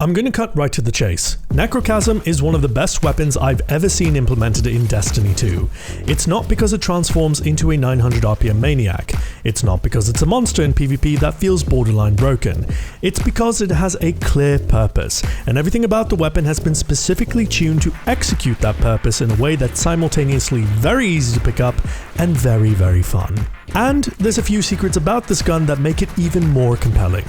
I'm going to cut right to the chase. Necrochasm is one of the best weapons I've ever seen implemented in Destiny 2. It's not because it transforms into a 900 RPM maniac. It's not because it's a monster in PvP that feels borderline broken. It's because it has a clear purpose, and everything about the weapon has been specifically tuned to execute that purpose in a way that's simultaneously very easy to pick up and very, very fun. And there's a few secrets about this gun that make it even more compelling.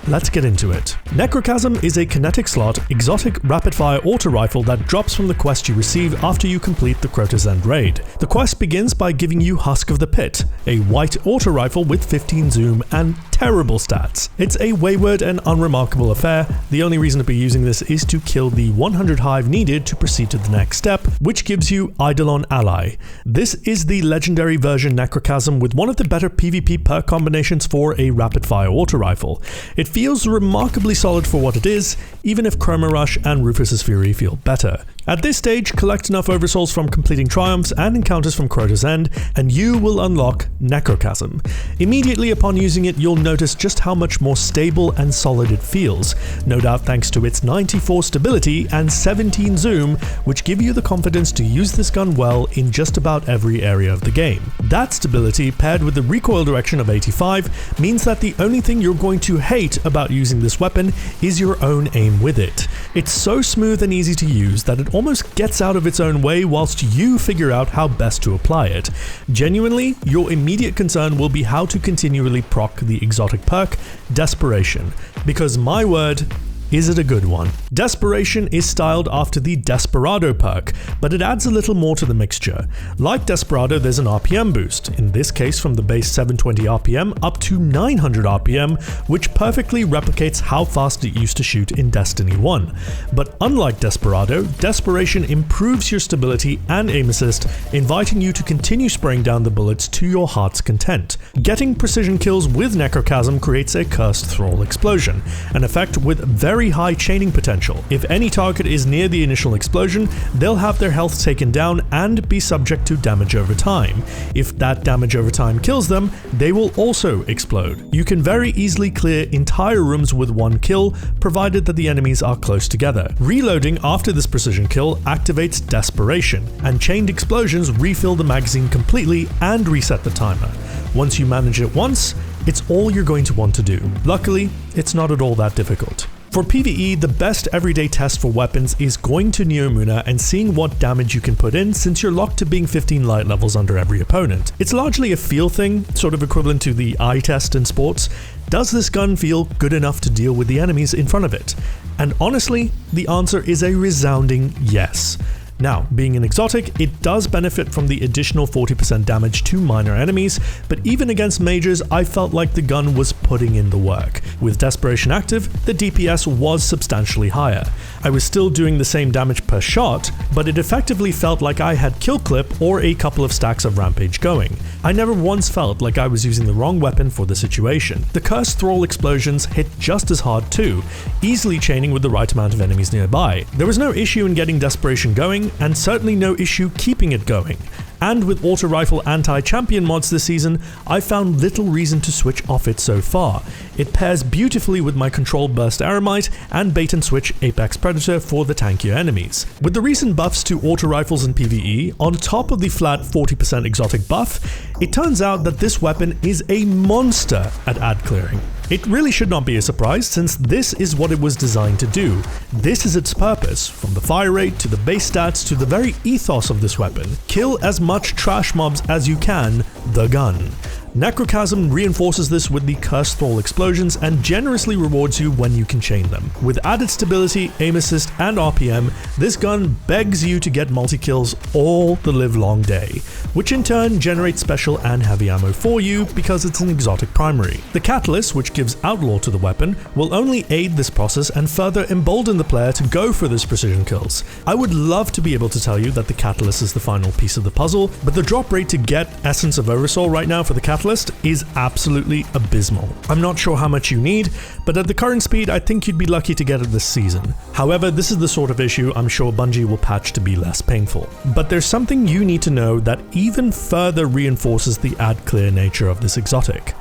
Let's get into it. Necrochasm is a kinetic slot, exotic rapid-fire auto-rifle that drops from the quest you receive after you complete the Crota's End raid. The quest begins by giving you Husk of the Pit, a white auto-rifle with 15 zoom and terrible stats. It's a wayward and unremarkable affair. The only reason to be using this is to kill the 100 hive needed to proceed to the next step, which gives you Eidolon Ally. This is the legendary version Necrochasm with one of the better PvP perk combinations for a rapid-fire auto-rifle. It feels remarkably solid for what it is, even if Chroma Rush and Rufus's Fury feel better. At this stage, collect enough oversouls from completing triumphs and encounters from Crota's End, and you will unlock Necrochasm. Immediately upon using it, you'll notice just how much more stable and solid it feels, no doubt thanks to its 94 stability and 17 zoom, which give you the confidence to use this gun well in just about every area of the game. That stability, paired with the recoil direction of 85, means that the only thing you're going to hate about using this weapon is your own aim with it. It's so smooth and easy to use that it almost gets out of its own way whilst you figure out how best to apply it. Genuinely, your immediate concern will be how to continually proc the exotic perk, Desperation, because my word, is it a good one? Desperation is styled after the Desperado perk, but it adds a little more to the mixture. Like Desperado, there's an RPM boost, in this case from the base 720 RPM up to 900 RPM, which perfectly replicates how fast it used to shoot in Destiny 1. But unlike Desperado, Desperation improves your stability and aim assist, inviting you to continue spraying down the bullets to your heart's content. Getting precision kills with Necrochasm creates a Cursed Thrall explosion, an effect with very high chaining potential. If any target is near the initial explosion, they'll have their health taken down and be subject to damage over time. If that damage over time kills them, they will also explode. You can very easily clear entire rooms with one kill, provided that the enemies are close together. Reloading after this precision kill activates Desperation, and chained explosions refill the magazine completely and reset the timer. Once you manage it once, it's all you're going to want to do. Luckily, it's not at all that difficult. For PvE, the best everyday test for weapons is going to Neomuna and seeing what damage you can put in, since you're locked to being 15 light levels under every opponent. It's largely a feel thing, sort of equivalent to the eye test in sports. Does this gun feel good enough to deal with the enemies in front of it? And honestly, the answer is a resounding yes. Now, being an exotic, it does benefit from the additional 40% damage to minor enemies, but even against mages, I felt like the gun was putting in the work. With Desperation active, the DPS was substantially higher. I was still doing the same damage per shot, but it effectively felt like I had kill clip or a couple of stacks of rampage going. I never once felt like I was using the wrong weapon for the situation. The Cursed Thrall explosions hit just as hard too, easily chaining with the right amount of enemies nearby. There was no issue in getting Desperation going, and certainly no issue keeping it going. And with auto-rifle anti-champion mods this season, I've found little reason to switch off it so far. It pairs beautifully with my Controlled Burst Eremite and Bait and Switch Apex Predator for the tankier enemies. With the recent buffs to auto-rifles in PvE, on top of the flat 40% exotic buff, it turns out that this weapon is a monster at ad clearing. It really should not be a surprise, since this is what it was designed to do. This is its purpose, from the fire rate to the base stats to the very ethos of this weapon. Kill as much trash mobs as you can, the gun. Necrochasm reinforces this with the Cursed Thrall explosions and generously rewards you when you can chain them. With added stability, aim assist, and RPM, this gun begs you to get multi-kills all the livelong day, which in turn generates special and heavy ammo for you because it's an exotic primary. The Catalyst, which gives Outlaw to the weapon, will only aid this process and further embolden the player to go for those precision kills. I would love to be able to tell you that the Catalyst is the final piece of the puzzle, but the drop rate to get Essence of Oversoul right now for the Catalyst is absolutely abysmal. I'm not sure how much you need, but at the current speed I think you'd be lucky to get it this season. However, this is the sort of issue I'm sure Bungie will patch to be less painful. But there's something you need to know that even further reinforces the ad clear nature of this exotic.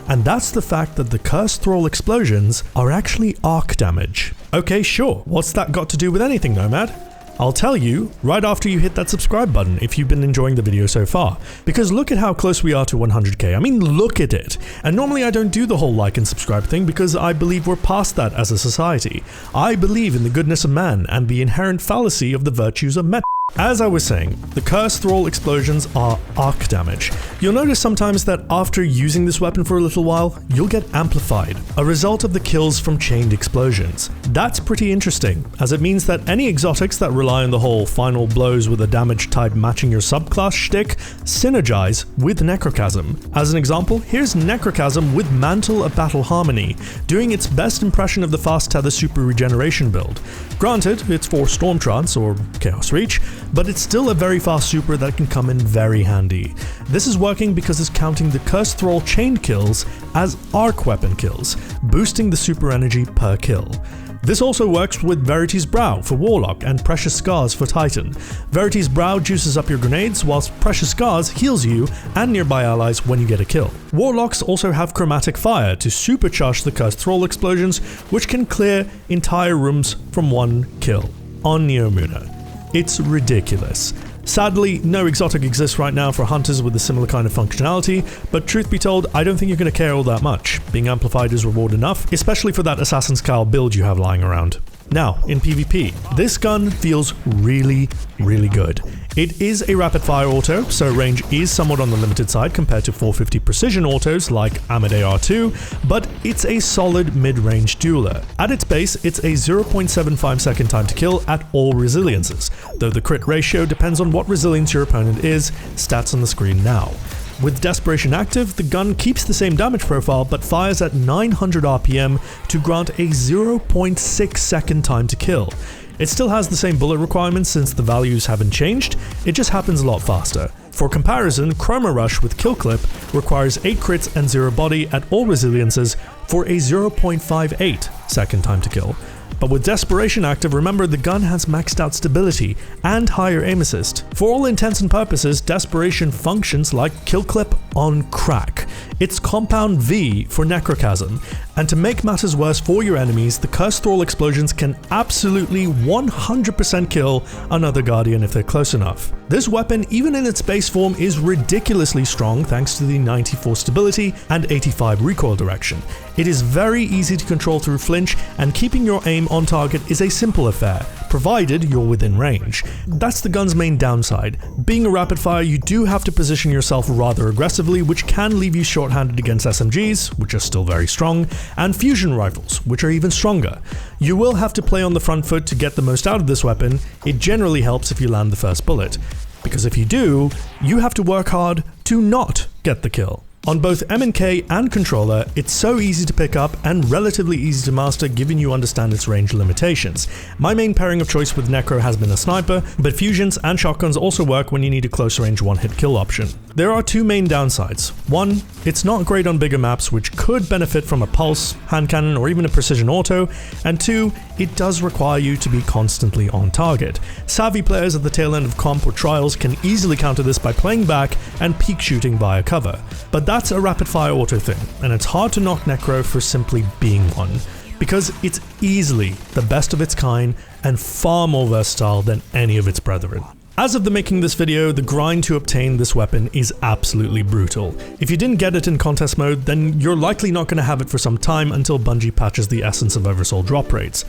and that's the fact that the Cursed Thrall explosions are actually arc damage. Okay, sure, what's that got to do with anything, Nomad? I'll tell you right after you hit that subscribe button if you've been enjoying the video so far. Because look at how close we are to 100k, I mean look at it. And normally I don't do the whole like and subscribe thing because I believe we're past that as a society. I believe in the goodness of man and the inherent fallacy of the virtues of meta. As I was saying, the Cursed Thrall explosions are arc damage. You'll notice sometimes that after using this weapon for a little while, you'll get amplified, a result of the kills from chained explosions. That's pretty interesting, as it means that any exotics that rely on the whole final blows with a damage type matching your subclass shtick synergize with Necrochasm. As an example, here's Necrochasm with Mantle of Battle Harmony, doing its best impression of the Fast Tether Super Regeneration build. Granted, it's for Storm Trance or Chaos Reach, but it's still a very fast super that can come in very handy. This is working because it's counting the Cursed Thrall chained kills as arc weapon kills, boosting the super energy per kill. This also works with Verity's Brow for Warlock and Precious Scars for Titan. Verity's Brow juices up your grenades, whilst Precious Scars heals you and nearby allies when you get a kill. Warlocks also have Chromatic Fire to supercharge the Cursed Thrall explosions, which can clear entire rooms from one kill on Neomuna. It's ridiculous. Sadly, no exotic exists right now for hunters with a similar kind of functionality, but truth be told, I don't think you're going to care all that much. Being amplified is reward enough, especially for that Assassin's Cowl build you have lying around. Now, in PvP, this gun feels really good. It is a rapid fire auto, so range is somewhat on the limited side compared to 450 precision autos like Amade R2, but it's a solid mid-range dueler. At its base, it's a 0.75 second time to kill at all resiliences, though the crit ratio depends on what resilience your opponent is, stats on the screen now. With Desperation active, the gun keeps the same damage profile but fires at 900 RPM to grant a 0.6 second time to kill. It still has the same bullet requirements since the values haven't changed, it just happens a lot faster. For comparison, Chroma Rush with Kill Clip requires 8 crits and 0 body at all resiliences for a 0.58 second time to kill. But with Desperation active, remember the gun has maxed out stability and higher aim assist. For all intents and purposes, Desperation functions like Kill Clip on crack. It's Compound V for Necrochasm, and to make matters worse for your enemies, the Cursed Thrall explosions can absolutely 100% kill another Guardian if they're close enough. This weapon, even in its base form, is ridiculously strong thanks to the 94 stability and 85 recoil direction. It is very easy to control through flinch, and keeping your aim on target is a simple affair, provided you're within range. That's the gun's main downside. Being a rapid fire, you do have to position yourself rather aggressively, which can leave you short-handed against SMGs, which are still very strong, and fusion rifles, which are even stronger. You will have to play on the front foot to get the most out of this weapon. It generally helps if you land the first bullet, because if you do, you have to work hard to not get the kill. On both M&K and controller, it's so easy to pick up and relatively easy to master given you understand its range limitations. My main pairing of choice with Necro has been a sniper, but fusions and shotguns also work when you need a close range one-hit kill option. There are two main downsides. One, it's not great on bigger maps which could benefit from a pulse, hand cannon or even a precision auto, and two, it does require you to be constantly on target. Savvy players at the tail end of comp or trials can easily counter this by playing back and peek shooting via cover. But that's a rapid fire auto thing, and it's hard to knock Necro for simply being one, because it's easily the best of its kind and far more versatile than any of its brethren. As of the making this video, the grind to obtain this weapon is absolutely brutal. If you didn't get it in contest mode, then you're likely not going to have it for some time until Bungie patches the Essence of Oversoul drop rates.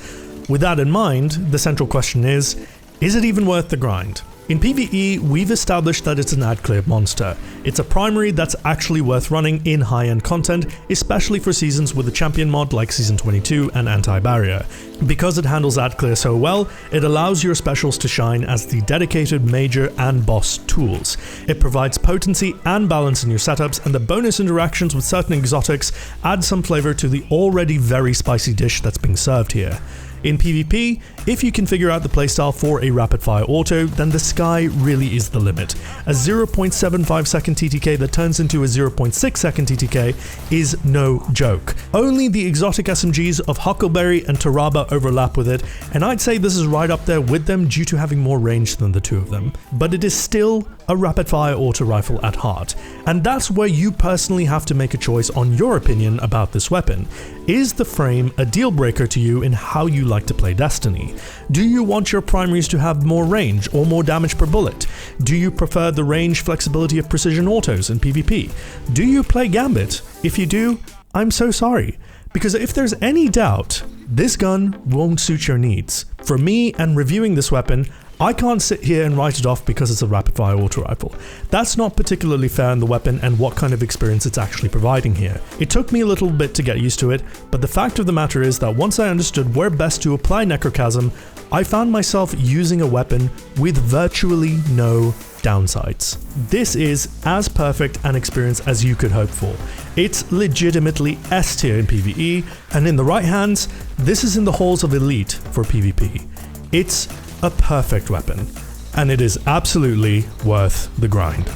With that in mind, the central question is it even worth the grind? In PvE, we've established that it's an ad-cleared monster. It's a primary that's actually worth running in high-end content, especially for seasons with a champion mod like Season 22 and Anti-Barrier. Because it handles ad-clear so well, it allows your specials to shine as the dedicated major and boss tools. It provides potency and balance in your setups, and the bonus interactions with certain exotics add some flavor to the already very spicy dish that's being served here. In PvP, if you can figure out the playstyle for a rapid fire auto, then the sky really is the limit. A 0.75 second TTK that turns into a 0.6 second TTK is no joke. Only the exotic SMGs of Huckleberry and Taraba overlap with it, and I'd say this is right up there with them due to having more range than the two of them. But it is still a rapid fire auto rifle at heart, and that's where you personally have to make a choice on your opinion about this weapon. Is the frame a deal breaker to you in how you like to play Destiny? Do you want your primaries to have more range or more damage per bullet? Do you prefer the range flexibility of precision autos in PvP? Do you play Gambit? If you do, I'm so sorry. Because if there's any doubt, this gun won't suit your needs. For me and reviewing this weapon, I can't sit here and write it off because it's a rapid-fire auto rifle. That's not particularly fair in the weapon and what kind of experience it's actually providing here. It took me a little bit to get used to it, but the fact of the matter is that once I understood where best to apply Necrochasm, I found myself using a weapon with virtually no downsides. This is as perfect an experience as you could hope for. It's legitimately S tier in PvE, and in the right hands, this is in the halls of elite for PvP. It's a perfect weapon, and it is absolutely worth the grind.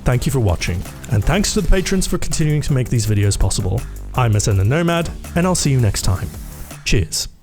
Thank you for watching, and thanks to the patrons for continuing to make these videos possible. I'm Ascendant Nomad, and I'll see you next time. Cheers.